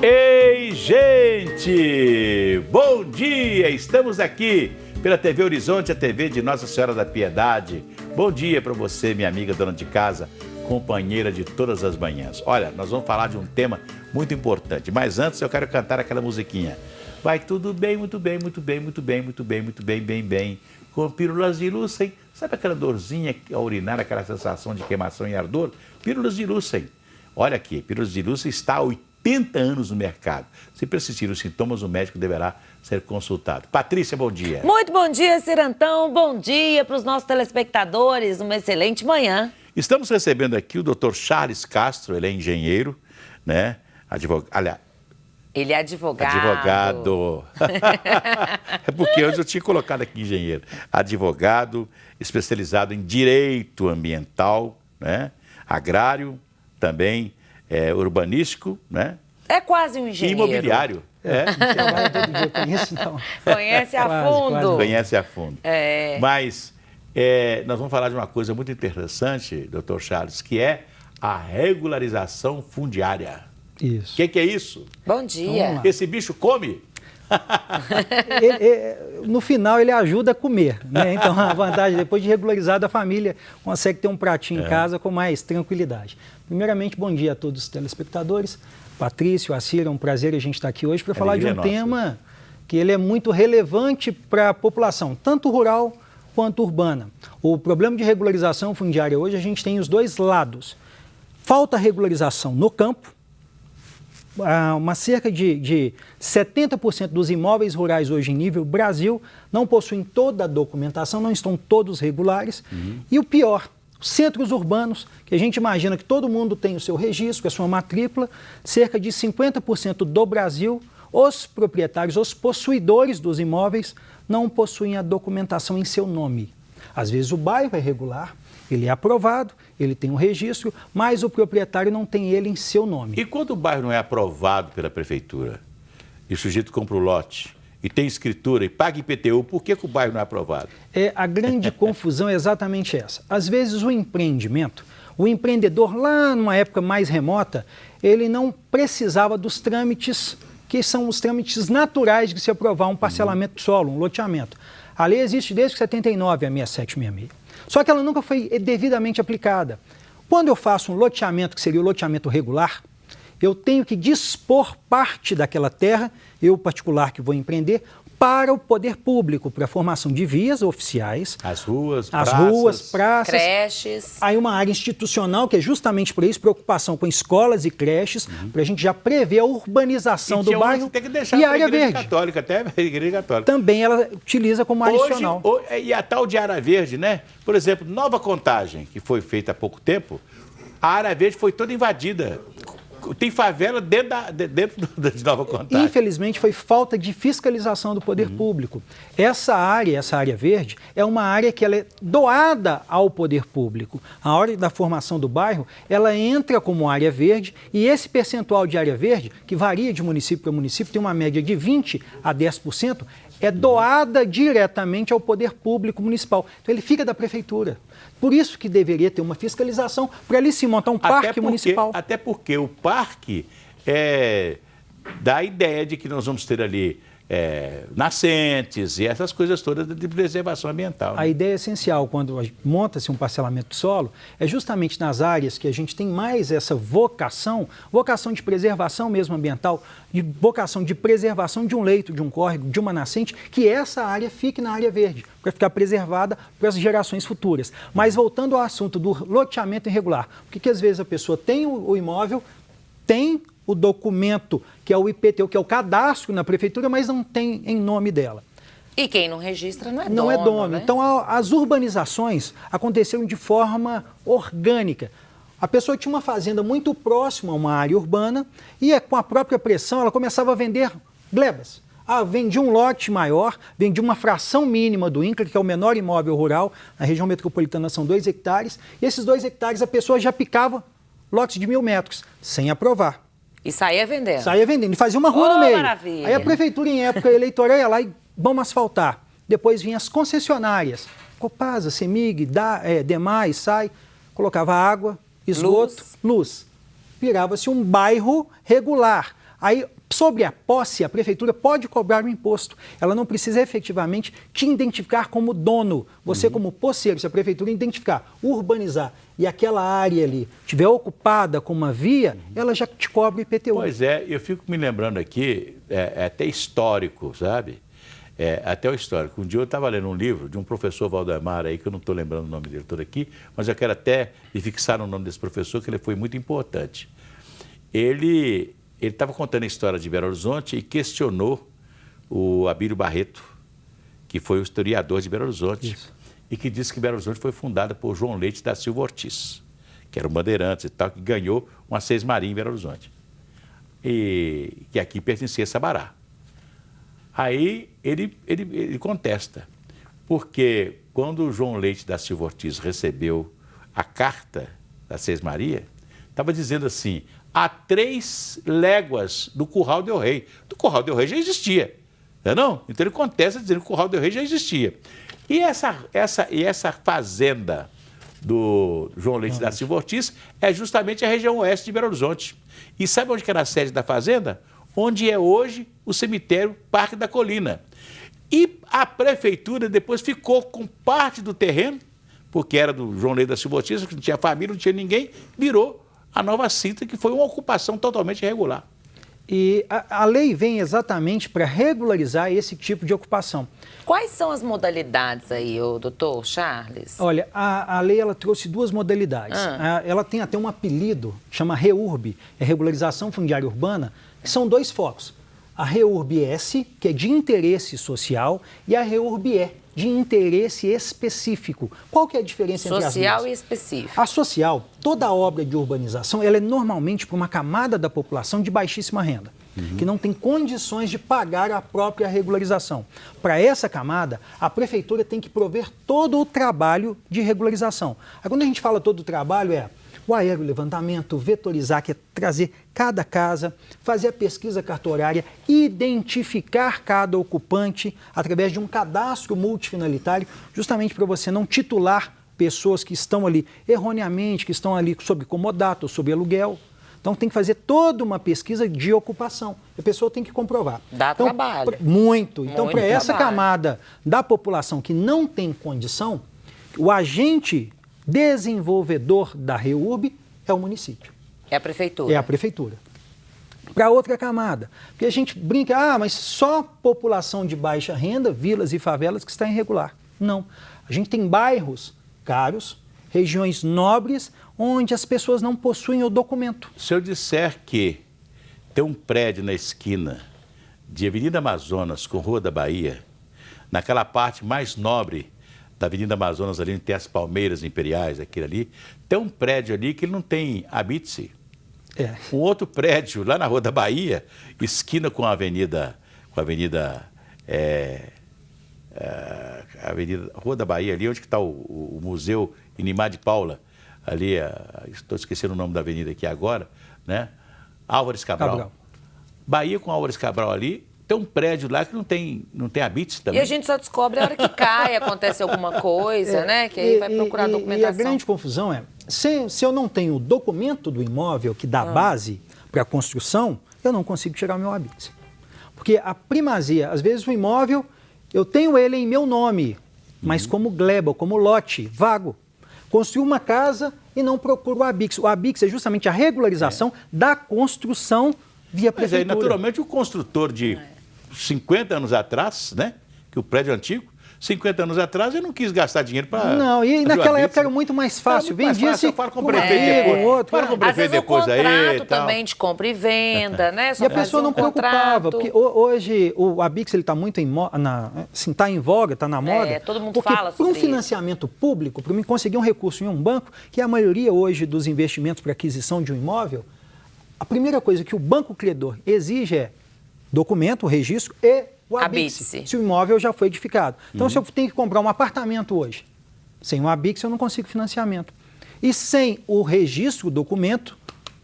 Ei, gente! Bom dia! Estamos aqui pela TV Horizonte, a TV de Nossa Senhora da Piedade. Bom dia para você, minha amiga dona de casa, companheira de todas as manhãs. Olha, nós vamos falar de um tema muito importante, mas antes eu quero cantar aquela musiquinha. Vai tudo bem, muito bem, muito bem, muito bem, muito bem, muito bem, bem, bem. Com pílulas de Lucem. Sabe aquela dorzinha ao urinar, aquela sensação de queimação e ardor? Pílulas de Lucem. Olha aqui, pílulas de Lucem está há 80 anos no mercado. Se persistir os sintomas, o médico deverá ser consultado. Patrícia, bom dia. Muito bom dia, Cirantão. Bom dia para os nossos telespectadores. Uma excelente manhã. Estamos recebendo aqui o Dr. Charles Castro, ele é engenheiro, né? Ele é advogado. Advogado. É porque hoje eu tinha colocado aqui engenheiro. Advogado, especializado em direito ambiental, né? Agrário, também urbanístico, né? É quase um engenheiro. Imobiliário. Conhece a fundo. Conhece a fundo. Mas nós vamos falar de uma coisa muito interessante, doutor Charles, que é a regularização fundiária. Isso. O que é isso? Bom dia. Esse bicho come? No final ele ajuda a comer, né? Então a vantagem, depois de regularizado, a família consegue ter um pratinho em casa com mais tranquilidade. Primeiramente, bom dia a todos os telespectadores. Patrício, Acira, é um prazer a gente estar aqui hoje para falar de um tema que ele é muito relevante para a população, tanto rural quanto urbana. O problema de regularização fundiária hoje, a gente tem os dois lados. Falta regularização no campo. Cerca de 70% dos imóveis rurais hoje em nível Brasil não possuem toda a documentação, não estão todos regulares. E o pior, os centros urbanos, que a gente imagina que todo mundo tem o seu registro, a sua matrícula, cerca de 50% do Brasil, os proprietários, os possuidores dos imóveis não possuem a documentação em seu nome. Às vezes o bairro é regular, ele é aprovado, ele tem um registro, mas o proprietário não tem ele em seu nome. E quando o bairro não é aprovado pela prefeitura e o sujeito compra o lote e tem escritura e paga IPTU, por que o bairro não é aprovado? A grande confusão é exatamente essa. Às vezes o empreendimento, o empreendedor lá numa época mais remota, ele não precisava dos trâmites que são os trâmites naturais de se aprovar um parcelamento de solo, um loteamento. A lei existe desde 79, a 6766. Só que ela nunca foi devidamente aplicada. Quando eu faço um loteamento, que seria o loteamento regular, eu tenho que dispor parte daquela terra, eu particular que vou empreender, para o poder público, para a formação de vias oficiais. As ruas, praças. Creches. Aí uma área institucional, que é justamente por isso, preocupação com escolas e creches, para a gente já prever a urbanização do bairro tem que deixar e a área verde. Católica, até a Igreja Católica. Também ela utiliza como área institucional. E a tal de área verde, né? Por exemplo, Nova Contagem, que foi feita há pouco tempo, a área verde foi toda invadida. Tem favela dentro de Nova Contagem. Infelizmente, foi falta de fiscalização do poder público. Essa área verde, é uma área que ela é doada ao poder público. A hora da formação do bairro, ela entra como área verde e esse percentual de área verde, que varia de município para município, tem uma média de 20% a 10%, é doada diretamente ao poder público municipal. Então, ele fica da prefeitura. Por isso que deveria ter uma fiscalização para ali se montar um parque municipal. Até porque o parque dá a ideia de que nós vamos ter ali nascentes e essas coisas todas de preservação ambiental. Né? A ideia essencial quando monta-se um parcelamento de solo é justamente nas áreas que a gente tem mais essa vocação de preservação mesmo ambiental, de vocação de preservação de um leito, de um córrego, de uma nascente, que essa área fique na área verde, para ficar preservada para as gerações futuras. Mas voltando ao assunto do loteamento irregular, porque às vezes a pessoa tem o imóvel, tem o documento, que é o IPTU, que é o cadastro na prefeitura, mas não tem em nome dela. E quem não registra não é dono. Não é dono. Né? Então, as urbanizações aconteceram de forma orgânica. A pessoa tinha uma fazenda muito próxima a uma área urbana e com a própria pressão ela começava a vender glebas. Vendia um lote maior, vendia uma fração mínima do INCRA, que é o menor imóvel rural, na região metropolitana são 2 hectares, e esses 2 hectares a pessoa já picava lotes de 1.000 metros, sem aprovar. E saía vendendo. Saía vendendo. E fazia uma rua no meio. Maravilha. Aí a prefeitura, em época eleitoral, ia lá e vamos asfaltar. Depois vinham as concessionárias. Copasa, Semig, Demais, SAI. Colocava água, esgoto, luz. Virava-se um bairro regular. Aí, sobre a posse, a prefeitura pode cobrar o imposto. Ela não precisa efetivamente te identificar como dono. Você, como posseiro, se a prefeitura identificar, urbanizar e aquela área ali estiver ocupada com uma via, ela já te cobra o IPTU. Pois é, eu fico me lembrando aqui, é até histórico, sabe? Até o histórico. Um dia eu estava lendo um livro de um professor Valdemar aí, que eu não estou lembrando o nome dele todo aqui, mas eu quero até me fixar no nome desse professor, que ele foi muito importante. Ele estava contando a história de Belo Horizonte e questionou o Abílio Barreto, que foi o historiador de Belo Horizonte, e que disse que Belo Horizonte foi fundada por João Leite da Silva Ortiz, que era um bandeirante e tal, que ganhou uma Seis Maria em Belo Horizonte, e que aqui pertencia a Sabará. Aí ele contesta, porque quando o João Leite da Silva Ortiz recebeu a carta da Seis Maria, estava dizendo assim: a 3 léguas do Curral del Rei. Do Curral del Rei já existia, não é não? Então ele contesta dizendo que o Curral del Rei já existia. E essa fazenda do João Leite da Silva Ortiz é justamente a região oeste de Belo Horizonte. E sabe onde que era a sede da fazenda? Onde é hoje o cemitério Parque da Colina. E a prefeitura depois ficou com parte do terreno, porque era do João Leite da Silva Ortiz, que não tinha família, não tinha ninguém, virou a Nova Cinta, que foi uma ocupação totalmente irregular. E a lei vem exatamente para regularizar esse tipo de ocupação. Quais são as modalidades aí, doutor Charles? Olha, a lei ela trouxe 2 modalidades. Ela tem até um apelido, chama REURB, é Regularização Fundiária Urbana, que são 2 focos. A REURB-S, que é de interesse social, e a REURB-E, de interesse específico. Qual que é a diferença entre as duas? Social e específico. A social, toda obra de urbanização, ela é normalmente para uma camada da população de baixíssima renda, que não tem condições de pagar a própria regularização. Para essa camada, a prefeitura tem que prover todo o trabalho de regularização. Aí, quando a gente fala todo o trabalho, o aerolevantamento, vetorizar, que é trazer cada casa, fazer a pesquisa cartorária, identificar cada ocupante através de um cadastro multifinalitário, justamente para você não titular pessoas que estão ali erroneamente, que estão ali sob comodato, sob aluguel. Então tem que fazer toda uma pesquisa de ocupação. A pessoa tem que comprovar. Dá trabalho. Muito. Então, para essa camada da população que não tem condição, o agente desenvolvedor da REURB é o município. É a prefeitura. É a prefeitura. Para outra camada, porque a gente brinca, mas só população de baixa renda, vilas e favelas que está irregular. Não. A gente tem bairros caros, regiões nobres, onde as pessoas não possuem o documento. Se eu disser que tem um prédio na esquina de Avenida Amazonas com Rua da Bahia, naquela parte mais nobre da Avenida Amazonas, ali onde tem as Palmeiras Imperiais, aquele ali, tem um prédio ali que ele não tem habite-se. Um outro prédio lá na Rua da Bahia, esquina com a Avenida Rua da Bahia, ali onde está o Museu Inimar de Paula, ali, estou esquecendo o nome da avenida aqui agora, né? Álvares Cabral. Bahia com Álvares Cabral ali, tem um prédio lá que não tem habite também. E a gente só descobre a hora que cai, acontece alguma coisa, né? Que aí vai procurar documentação. E a grande confusão é, se eu não tenho o documento do imóvel que dá base para a construção, eu não consigo tirar o meu habite. Porque a primazia, às vezes o imóvel, eu tenho ele em meu nome, mas como gleba, como lote, vago. Construir uma casa e não procuro o habite. O habite é justamente a regularização da construção via prefeitura. Mas aí, naturalmente, o construtor de 50 anos atrás, né? Que o prédio é antigo, 50 anos atrás, eu não quis gastar dinheiro para... Não, e naquela época era muito mais fácil. Vendia-se... Fala com o prefeito depois. Fala com o prefeito depois aí. Às vezes o contrato também de compra e venda, né? Só e a pessoa não preocupava, porque hoje o Abix está muito tá em voga, está na moda. Todo mundo porque fala sobre para um financiamento público, para mim conseguir um recurso em um banco, que é a maioria hoje dos investimentos para aquisição de um imóvel, a primeira coisa que o banco credor exige é documento, registro e o habite-se, se o imóvel já foi edificado. Então, se eu tenho que comprar um apartamento hoje, sem o habite-se, eu não consigo financiamento. E sem o registro, o documento,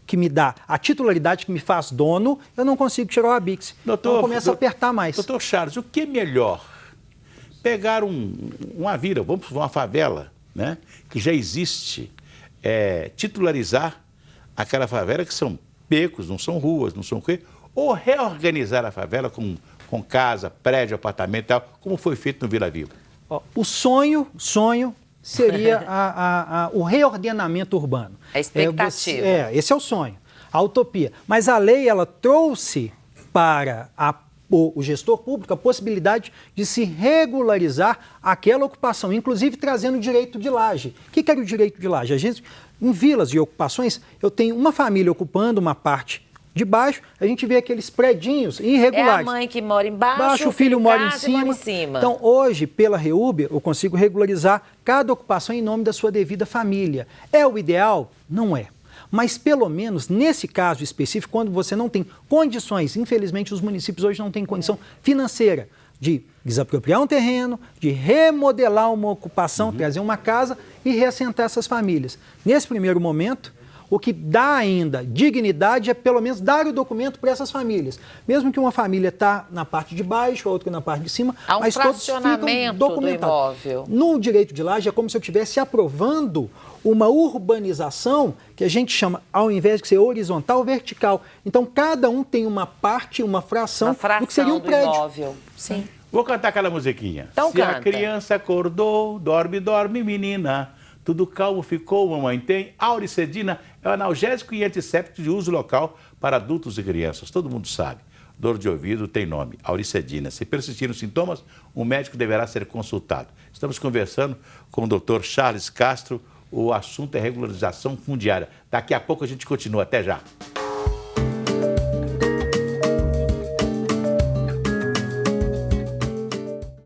que me dá a titularidade, que me faz dono, eu não consigo tirar o habite-se. Então, começa a apertar mais. Doutor Charles, o que é melhor? Pegar uma vila, vamos uma favela, né, que já existe, titularizar aquela favela, que são becos, não são ruas, não são o quê? ou reorganizar a favela com casa, prédio, apartamento e tal, como foi feito no Vila Viva? Ó, o sonho seria o reordenamento urbano. A expectativa. Esse é o sonho, a utopia. Mas a lei, ela trouxe para o gestor público a possibilidade de se regularizar aquela ocupação, inclusive trazendo o direito de laje. O que era o direito de laje? A gente, em vilas de ocupações, eu tenho uma família ocupando uma parte de baixo, a gente vê aqueles predinhos irregulares. É a mãe que mora embaixo, o filho mora em mora cima. Então, hoje, pela REUB, eu consigo regularizar cada ocupação em nome da sua devida família. É o ideal? Não é. Mas, pelo menos, nesse caso específico, quando você não tem condições, infelizmente, os municípios hoje não têm condição financeira de desapropriar um terreno, de remodelar uma ocupação, trazer uma casa e reassentar essas famílias. Nesse primeiro momento, o que dá ainda dignidade é pelo menos dar o documento para essas famílias. Mesmo que uma família está na parte de baixo, a outra na parte de cima, há um mas todos ficam documentados. Do imóvel. No direito de laje é como se eu estivesse aprovando uma urbanização que a gente chama, ao invés de ser horizontal, vertical. Então, cada um tem uma parte, uma fração do que seria um prédio. Imóvel. Sim. Vou cantar aquela musiquinha. Então, Se canta. a criança acordou, dorme, dorme, menina. Tudo calmo ficou, mamãe tem. Auricedina é um analgésico e antisséptico de uso local para adultos e crianças. Todo mundo sabe. Dor de ouvido tem nome, Auricedina. Se persistirem os sintomas, um médico deverá ser consultado. Estamos conversando com o Dr. Charles Castro. O assunto é regularização fundiária. Daqui a pouco a gente continua. Até já.